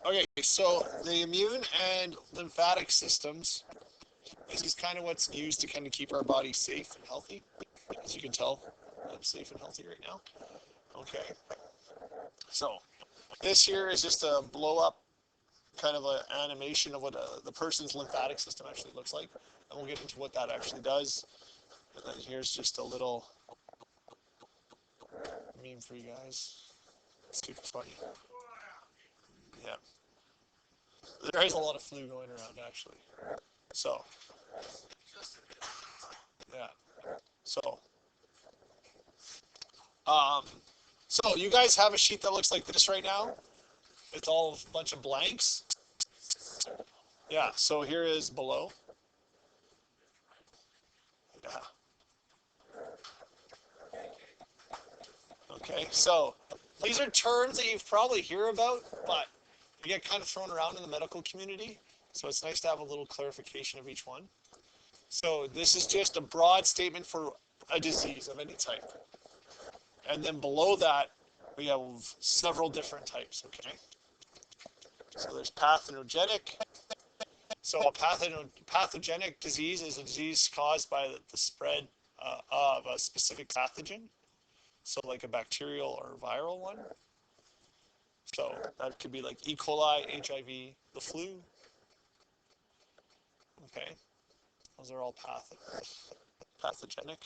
Okay, so the immune and lymphatic systems is kind of what's used to kind of keep our body safe and healthy. As you can tell, I'm safe and healthy right now. Okay, so this here is just a blow up kind of an animation of what the person's lymphatic system actually looks like. And we'll get into what that actually does. And then here's just a little meme for you guys. It's super funny. Yeah. There is a lot of flu going around, actually. So, yeah. So, um, so you guys have a sheet that looks like this right now. It's all a bunch of blanks. Yeah. So here is below. Yeah. Okay. So these are terms that you've probably hear about, but they get kind of thrown around in the medical community. So it's nice to have a little clarification of each one. So this is just a broad statement for a disease of any type. And then below that, we have several different types, okay? So there's pathogenic. So a pathogenic disease is a disease caused by the spread of a specific pathogen. So like a bacterial or viral one. So that could be like E. coli, HIV, the flu. Okay, those are all pathogenic.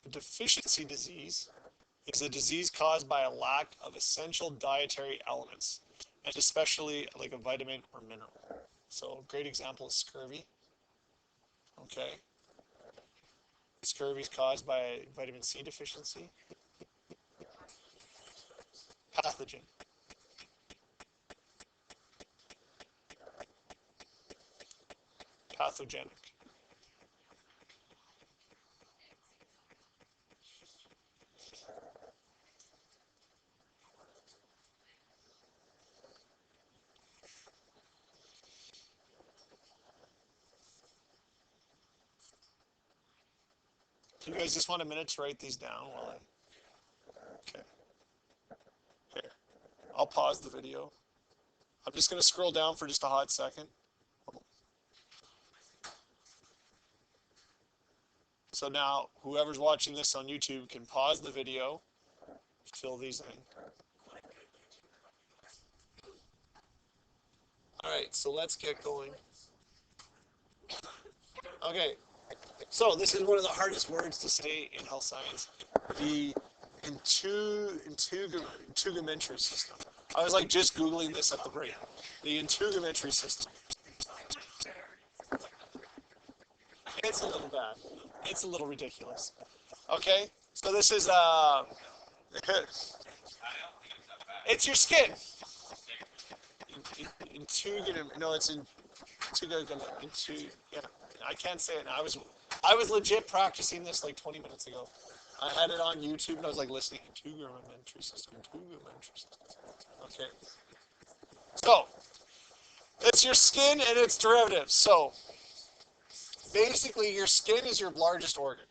A deficiency disease is a disease caused by a lack of essential dietary elements, and especially like a vitamin or mineral. So a great example is scurvy. Okay, scurvy is caused by vitamin C deficiency. Pathogen. Pathogenic. You guys just want a minute to write these down while I. Okay. Here. I'll pause the video. I'm just going to scroll down for just a hot second. So now, whoever's watching this on YouTube can pause the video, fill these in. All right, so let's get going. Okay, so this is one of the hardest words to say in health science. The integumentary system. I was like just Googling this at the break. The integumentary system. It's a little bad. It's a little ridiculous. Okay, so this is it's your skin. No, it's in yeah. I can't say it now. I was legit practicing this like 20 minutes ago. I had it on YouTube and I was like listening to integumentary system. Okay. So it's your skin and its derivatives. So basically, your skin is your largest organ.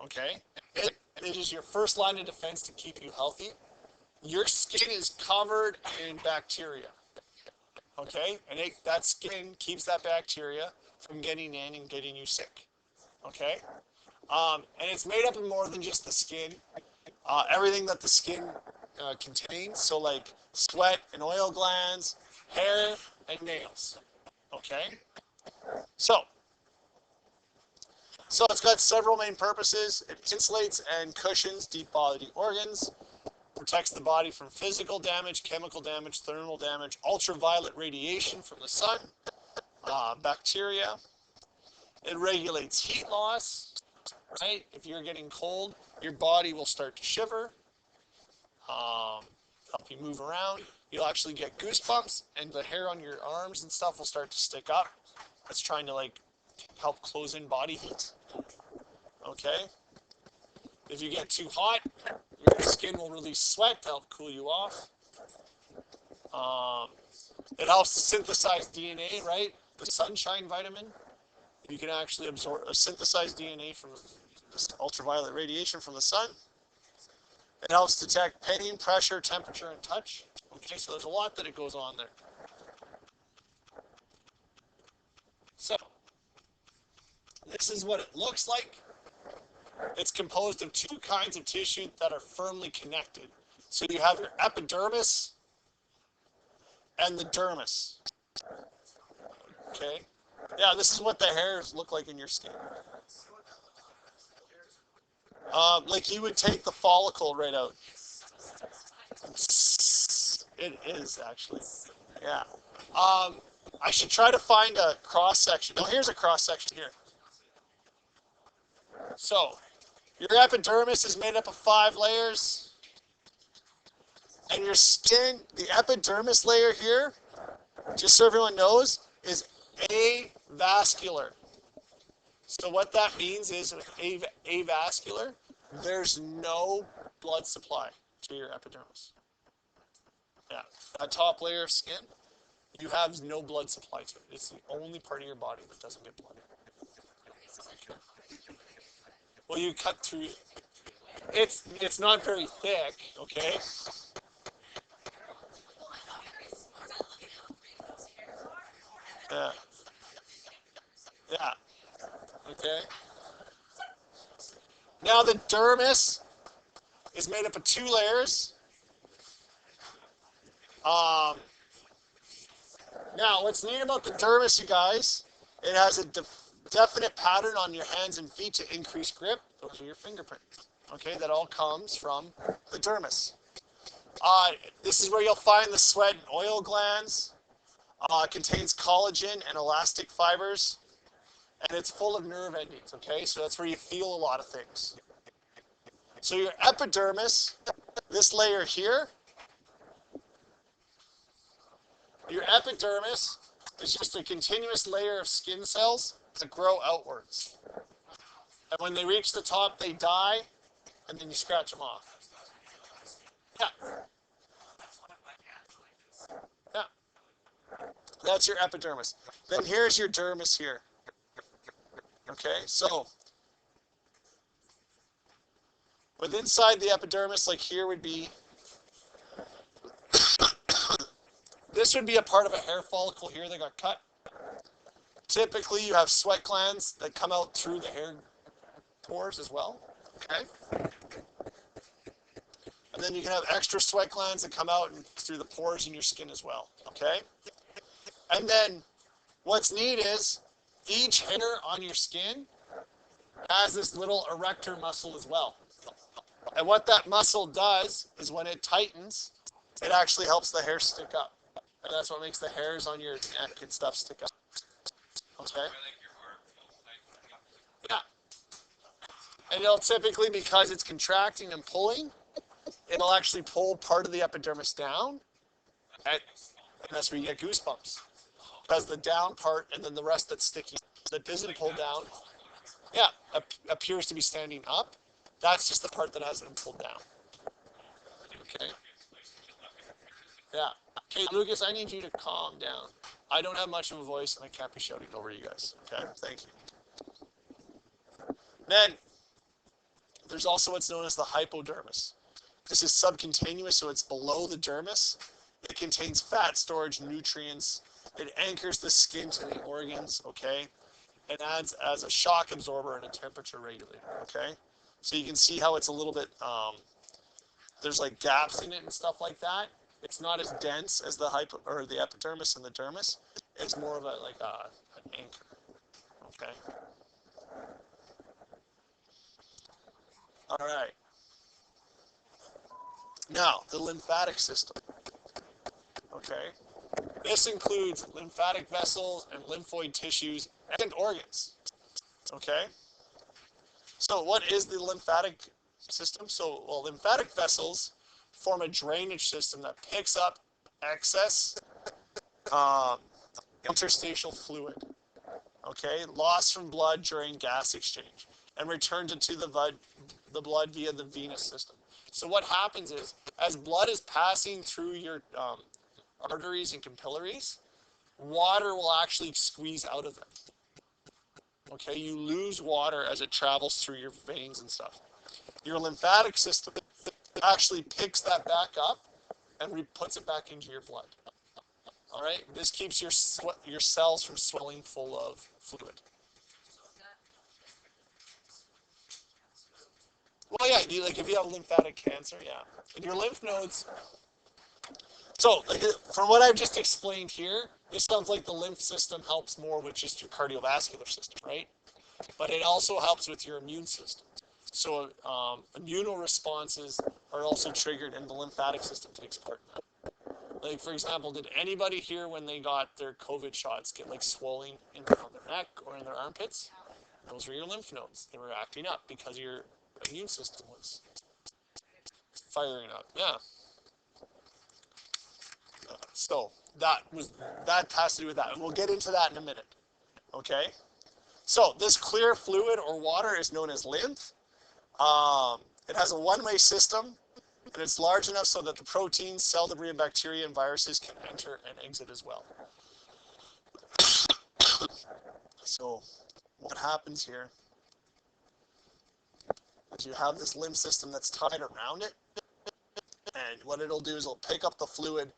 Okay. It is your first line of defense to keep you healthy. Your skin is covered in bacteria. Okay, and that skin keeps that bacteria from getting in and getting you sick. Okay, and it's made up of more than just the skin. Everything that the skin contains, so like sweat and oil glands, hair, and nails. Okay, so it's got several main purposes. It insulates and cushions deep body organs, protects the body from physical damage, chemical damage, thermal damage, ultraviolet radiation from the sun, bacteria. It regulates heat loss, right? If you're getting cold, your body will start to shiver, help you move around. You'll actually get goosebumps, and the hair on your arms and stuff will start to stick up. That's trying to like help close in body heat. Okay? If you get too hot, your skin will release sweat to help cool you off. It helps to synthesize DNA, right? The sunshine vitamin. You can actually absorb synthesize DNA from this ultraviolet radiation from the sun. It helps detect pain, pressure, temperature, and touch. Okay, so there's a lot that it goes on there. So, this is what it looks like. It's composed of two kinds of tissue that are firmly connected. So you have your epidermis and the dermis. Okay? Yeah, this is what the hairs look like in your skin. Like you would take the follicle right out. It is actually. Yeah. I should try to find a cross section. Oh, here's a cross section here. So, your epidermis is made up of 5 layers. And your skin, the epidermis layer here, just so everyone knows, is avascular. So what that means is with avascular, there's no blood supply to your epidermis. Yeah, that top layer of skin, you have no blood supply to it. It's the only part of your body that doesn't get blood. Okay. Well, you cut through. It's not very thick, okay? Yeah. Yeah. Okay. Now the dermis is made up of 2 layers. Now, what's neat about the dermis, you guys, it has a definite pattern on your hands and feet to increase grip. Those are your fingerprints. Okay, that all comes from the dermis. This is where you'll find the sweat and oil glands. It contains collagen and elastic fibers, and it's full of nerve endings. Okay, so that's where you feel a lot of things. So your epidermis, this layer here, your epidermis is just a continuous layer of skin cells that grow outwards. And when they reach the top, they die, and then you scratch them off. Yeah. Yeah. That's your epidermis. Then here's your dermis here. Okay, so with inside the epidermis, like here would be, this would be a part of a hair follicle here that got cut. Typically, you have sweat glands that come out through the hair pores as well. Okay. And then you can have extra sweat glands that come out and through the pores in your skin as well. Okay. And then what's neat is each hair on your skin has this little erector muscle as well. And what that muscle does is when it tightens, it actually helps the hair stick up. And that's what makes the hairs on your neck and stuff stick up. Okay? Yeah. And it'll typically, because it's contracting and pulling, it'll actually pull part of the epidermis down. And that's where you get goosebumps. Because the down part and then the rest that's sticking, that doesn't pull down, yeah, appears to be standing up. That's just the part that hasn't been pulled down. Okay. Yeah. Okay, Lucas, I need you to calm down. I don't have much of a voice, and I can't be shouting over you guys. Okay, thank you. Then, there's also what's known as the hypodermis. This is subcutaneous, so it's below the dermis. It contains fat storage, nutrients. It anchors the skin to the organs, okay? It adds as a shock absorber and a temperature regulator, okay? So you can see how it's a little bit, there's like gaps in it and stuff like that. It's not as dense as the the epidermis and the dermis. It's more of an anchor. Okay. All right. Now the lymphatic system. Okay. This includes lymphatic vessels and lymphoid tissues and organs. Okay. So what is the lymphatic system? So, well, lymphatic vessels form a drainage system that picks up excess interstitial fluid, okay, lost from blood during gas exchange, and returns it to the blood via the venous system. So what happens is, as blood is passing through your arteries and capillaries, water will actually squeeze out of them. Okay, you lose water as it travels through your veins and stuff. Your lymphatic system actually picks that back up and puts it back into your blood. All right, this keeps your cells from swelling full of fluid. Well, yeah, like if you have lymphatic cancer, yeah, and your lymph nodes. So, from what I've just explained here, it sounds like the lymph system helps more with just your cardiovascular system, right? But it also helps with your immune system. So, immunal responses are also triggered, and the lymphatic system takes part in that. Like, for example, did anybody here when they got their COVID shots get like swelling on their neck or in their armpits? Those were your lymph nodes. They were acting up because your immune system was firing up. Yeah. So that has to do with that, and we'll get into that in a minute. Okay. So this clear fluid or water is known as lymph. It has a one-way system, and it's large enough so that the proteins, cell debris, and bacteria and viruses can enter and exit as well. So what happens here is you have this lymph system that's tied around it, and what it'll do is it'll pick up the fluid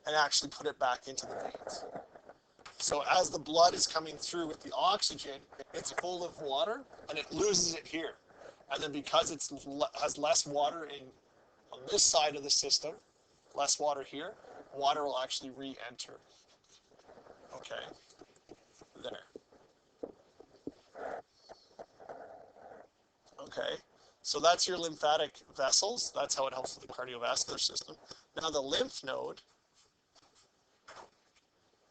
and actually put it back into the veins. So as the blood is coming through with the oxygen, it's full of water, and it loses it here. And then because it has less water on this side of the system, less water here, water will actually re-enter. Okay, there. Okay, so that's your lymphatic vessels. That's how it helps with the cardiovascular system. Now the lymph node.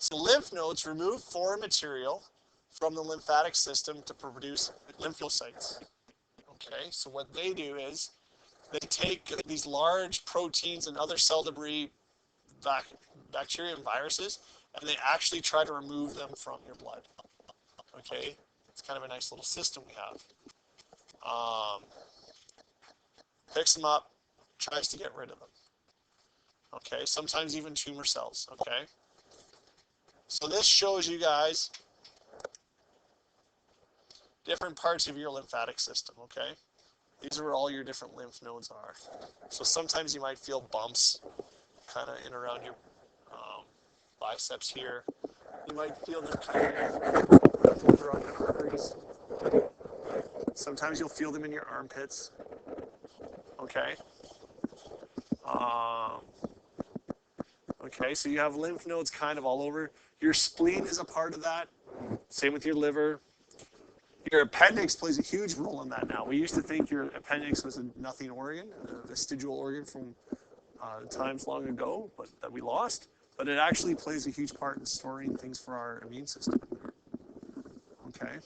So lymph nodes remove foreign material from the lymphatic system to produce lymphocytes. Okay, so what they do is they take these large proteins and other cell debris, bacteria and viruses, and they actually try to remove them from your blood. Okay, it's kind of a nice little system we have. Picks them up, tries to get rid of them. Okay, sometimes even tumor cells. Okay. So this shows you guys different parts of your lymphatic system, okay? These are where all your different lymph nodes are. So sometimes you might feel bumps kind of in around your biceps here. You might feel them kind of over on your arteries. Sometimes you'll feel them in your armpits, okay? Okay, so you have lymph nodes kind of all over. Your spleen is a part of that. Same with your liver. Your appendix plays a huge role in that now. We used to think your appendix was a nothing organ, a vestigial organ from times long ago, but that we lost. But it actually plays a huge part in storing things for our immune system. Okay.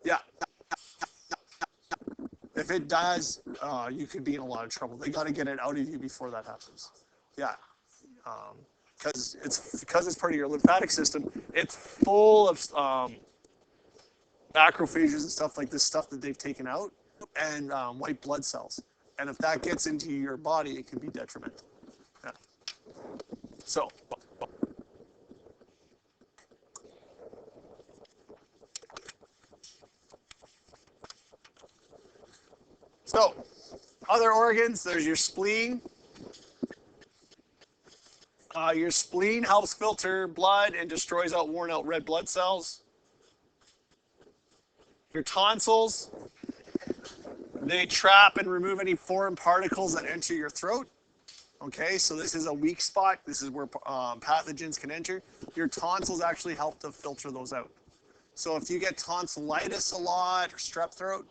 Yeah. If it does, you could be in a lot of trouble. They got to get it out of you before that happens. Yeah. Because it's part of your lymphatic system. It's full of macrophages and stuff like this stuff that they've taken out, and white blood cells. And if that gets into your body, it can be detrimental. Yeah. So. So, other organs, there's your spleen. Your spleen helps filter blood and destroys out worn out red blood cells. Your tonsils, they trap and remove any foreign particles that enter your throat. Okay, so this is a weak spot. This is where pathogens can enter. Your tonsils actually help to filter those out. So if you get tonsillitis a lot or strep throat,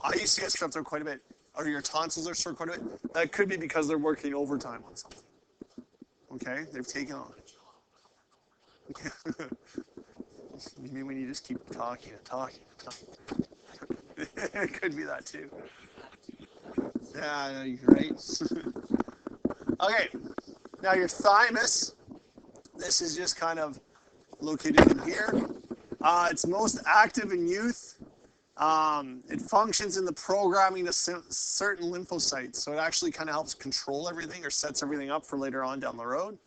I used to get strep throat quite a bit, or your tonsils are sore quite a bit, that could be because they're working overtime on something. Okay, they've taken on. You mean when you just keep talking and talking and talking? It could be that too. Yeah, right? Okay, now your thymus, this is just kind of located in here. It's most active in youth, It functions in the programming of certain lymphocytes, so it actually kind of helps control everything or sets everything up for later on down the road.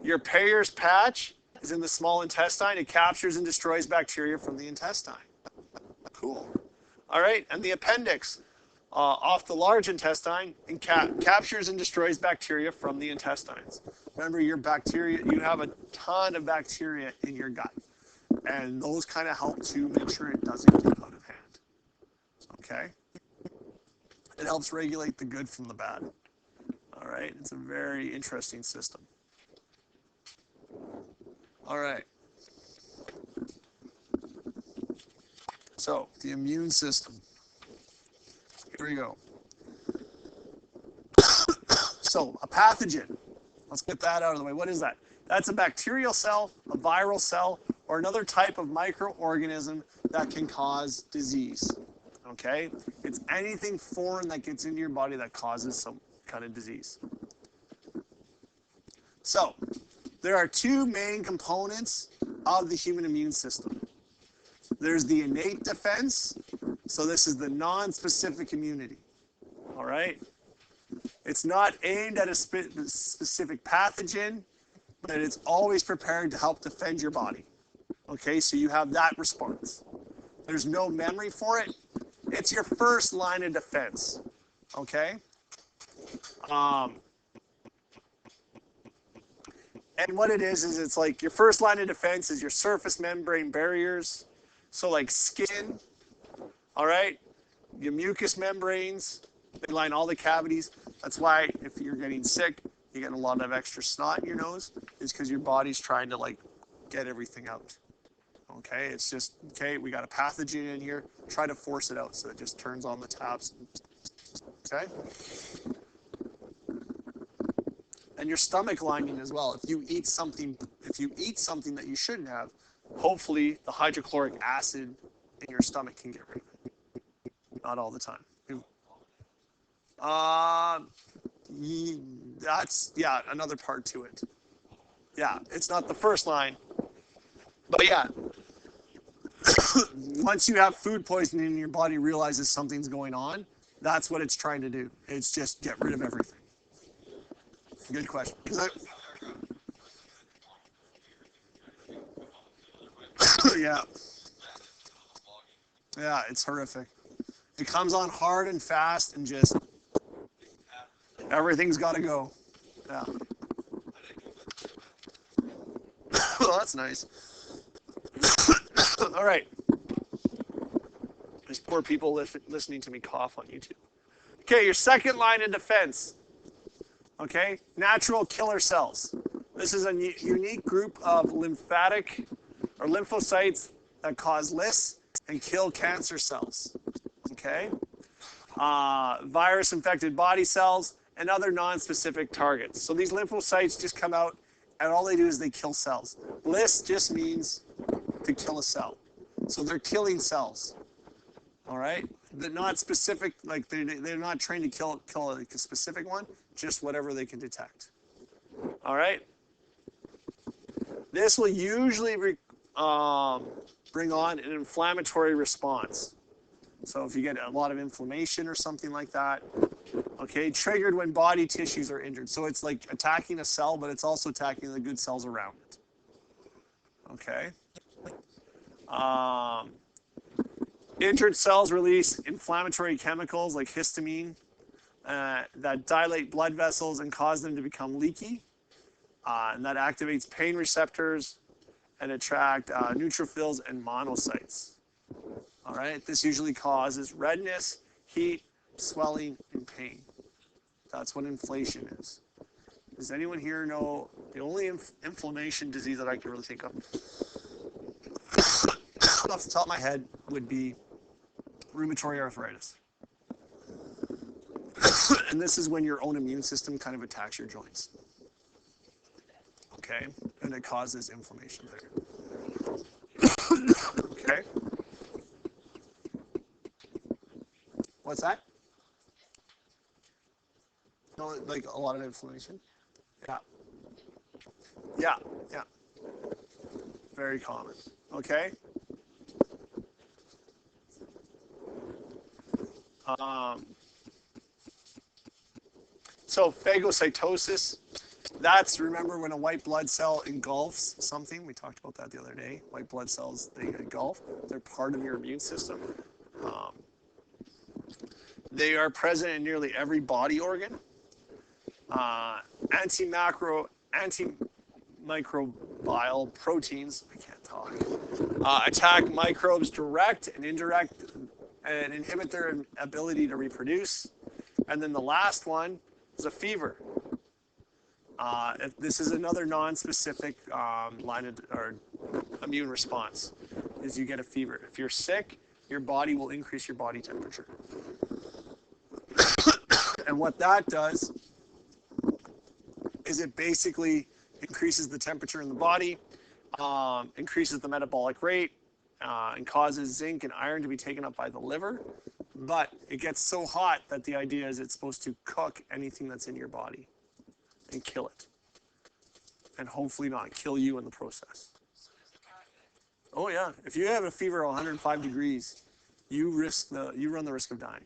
Your Peyer's patch is in the small intestine. It captures and destroys bacteria from the intestine. Cool. All right, and the appendix off the large intestine and captures and destroys bacteria from the intestines. Remember, your bacteria, you have a ton of bacteria in your gut, and those kind of help to make sure it doesn't get out of hand. Okay? It helps regulate the good from the bad. All right, it's a very interesting system. All right. So, the immune system. Here we go. So, a pathogen. Let's get that out of the way. What is that? That's a bacterial cell, a viral cell, or another type of microorganism that can cause disease. Okay? It's anything foreign that gets into your body that causes some kind of disease. So, there are two main components of the human immune system. There's the innate defense. So this is the non-specific immunity. All right? It's not aimed at a specific pathogen, but it's always prepared to help defend your body. Okay, so you have that response. There's no memory for it. It's your first line of defense. Okay? And what it is it's like your first line of defense is your surface membrane barriers. So like skin, all right? Your mucous membranes, they line all the cavities. That's why if you're getting sick, you get a lot of extra snot in your nose, is because your body's trying to like get everything out. Okay, it's just, okay, we got a pathogen in here, try to force it out so it just turns on the taps. Okay? And your stomach lining as well. If you eat something that you shouldn't have, hopefully the hydrochloric acid in your stomach can get rid of it. Not all the time. That's, yeah, another part to it. Yeah, it's not the first line. But yeah, once you have food poisoning and your body realizes something's going on, that's what it's trying to do. It's just get rid of everything. Good question. Yeah. Yeah, it's horrific. It comes on hard and fast and just everything's got to go. Yeah. Well, that's nice. All right. There's poor people listening to me cough on YouTube. Okay, your second line of defense. Okay, natural killer cells. This is a unique group of lymphatic or lymphocytes that cause lysis and kill cancer cells. Okay, virus-infected body cells and other non-specific targets. So these lymphocytes just come out, and all they do is they kill cells. Lysis just means to kill a cell. So they're killing cells. All right, they're not specific. Like they're not trained to kill like a specific one. Just whatever they can detect. All right. This will usually bring on an inflammatory response. So if you get a lot of inflammation or something like that, okay, triggered when body tissues are injured. So it's like attacking a cell, but it's also attacking the good cells around it. Okay. Injured cells release inflammatory chemicals like histamine that dilate blood vessels and cause them to become leaky. And that activates pain receptors and attract neutrophils and monocytes. All right, this usually causes redness, heat, swelling, and pain. That's what inflammation is. Does anyone here know the only inflammation disease that I can really think of off the top of my head would be rheumatoid arthritis. And this is when your own immune system kind of attacks your joints. Okay? And it causes inflammation there. Okay? What's that? No, like a lot of inflammation? Yeah. Yeah, yeah. Very common. Okay? So phagocytosis, that's, remember when a white blood cell engulfs something? We talked about that the other day. White blood cells, they engulf. They're part of your immune system. They are present in nearly every body organ. Antimicrobial proteins, I can't talk, attack microbes direct and indirect and inhibit their ability to reproduce. And then the last one is a fever. This is another non-specific line of, or immune response, is you get a fever. If you're sick, your body will increase your body temperature. And what that does is it basically increases the temperature in the body, increases the metabolic rate, and causes zinc and iron to be taken up by the liver. But it gets so hot that the idea is it's supposed to cook anything that's in your body and kill it. And hopefully not kill you in the process. Oh yeah, if you have a fever of 105 degrees, you run the risk of dying.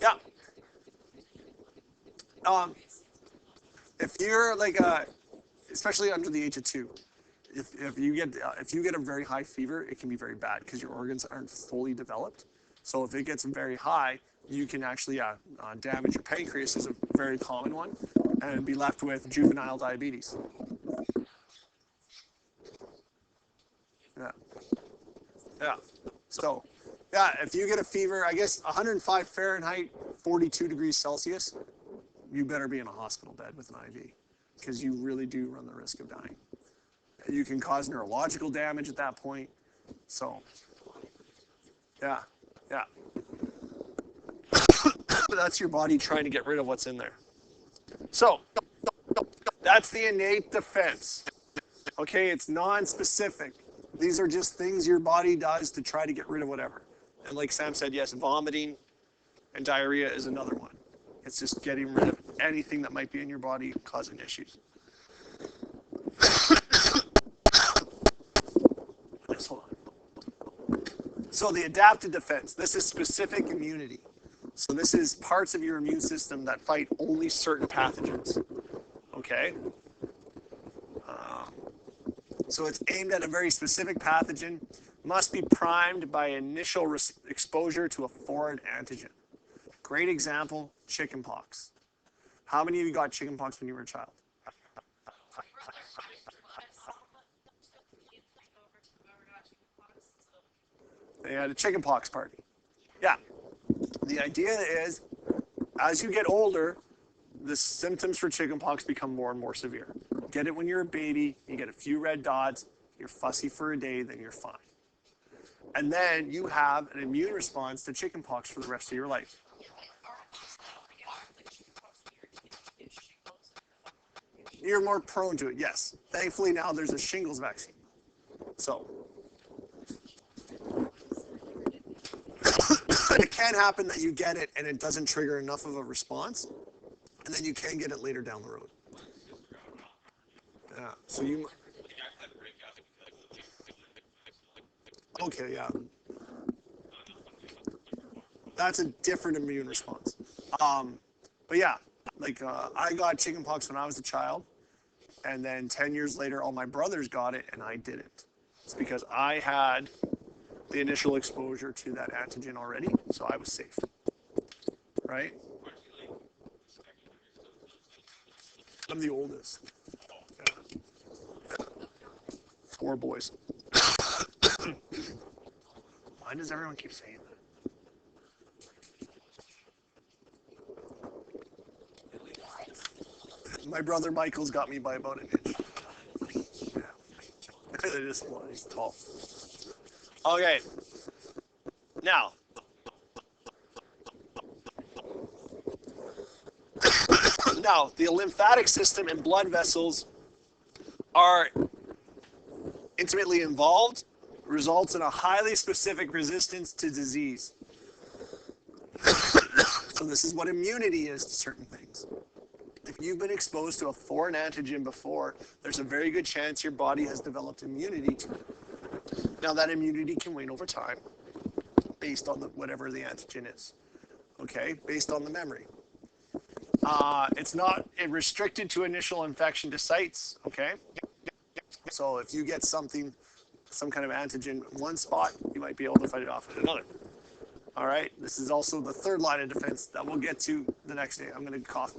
Yeah. If you're like especially under the age of 2, if you get a very high fever, it can be very bad because your organs aren't fully developed. So if it gets very high, you can actually damage your pancreas, is a very common one, and be left with juvenile diabetes. Yeah. Yeah. So, yeah, if you get a fever, I guess 105 Fahrenheit, 42 degrees Celsius, you better be in a hospital bed with an IV, because you really do run the risk of dying. You can cause neurological damage at that point. So, yeah, yeah. That's your body trying to get rid of what's in there. So, that's the innate defense. Okay, it's non-specific. These are just things your body does to try to get rid of whatever. And like Sam said, yes, vomiting and diarrhea is another one. It's just getting rid of anything that might be in your body causing issues. Hold on. So the adaptive defense, this is specific immunity. So this is parts of your immune system that fight only certain pathogens. Okay? So it's aimed at a very specific pathogen, must be primed by initial exposure to a foreign antigen. Great example, chickenpox. How many of you got chickenpox when you were a child? They had a chickenpox party. Yeah. The idea is, as you get older, the symptoms for chickenpox become more and more severe. Get it when you're a baby, you get a few red dots, you're fussy for a day, then you're fine. And then you have an immune response to chickenpox for the rest of your life. You're more prone to it, yes. Thankfully now there's a shingles vaccine. So, it can happen that you get it and it doesn't trigger enough of a response, and then you can get it later down the road. Yeah, so you... Okay, yeah. That's a different immune response. But yeah, like I got chickenpox when I was a child, and then 10 years later, all my brothers got it, and I didn't. It's because I had the initial exposure to that antigen already, so I was safe. Right? I'm the oldest. Yeah. 4 boys. Why does everyone keep saying that? My brother Michael's got me by about an inch. Yeah. He's tall. Okay. Now. Now, the lymphatic system and blood vessels are intimately involved, results in a highly specific resistance to disease. So this is what immunity is to certain things. If you've been exposed to a foreign antigen before, there's a very good chance your body has developed immunity to it. Now, that immunity can wane over time based on whatever the antigen is, okay, based on the memory. It's not restricted to initial infection to sites, okay? So if you get some kind of antigen in one spot, you might be able to fight it off in another. All right, this is also the third line of defense that we'll get to the next day. I'm going to cough.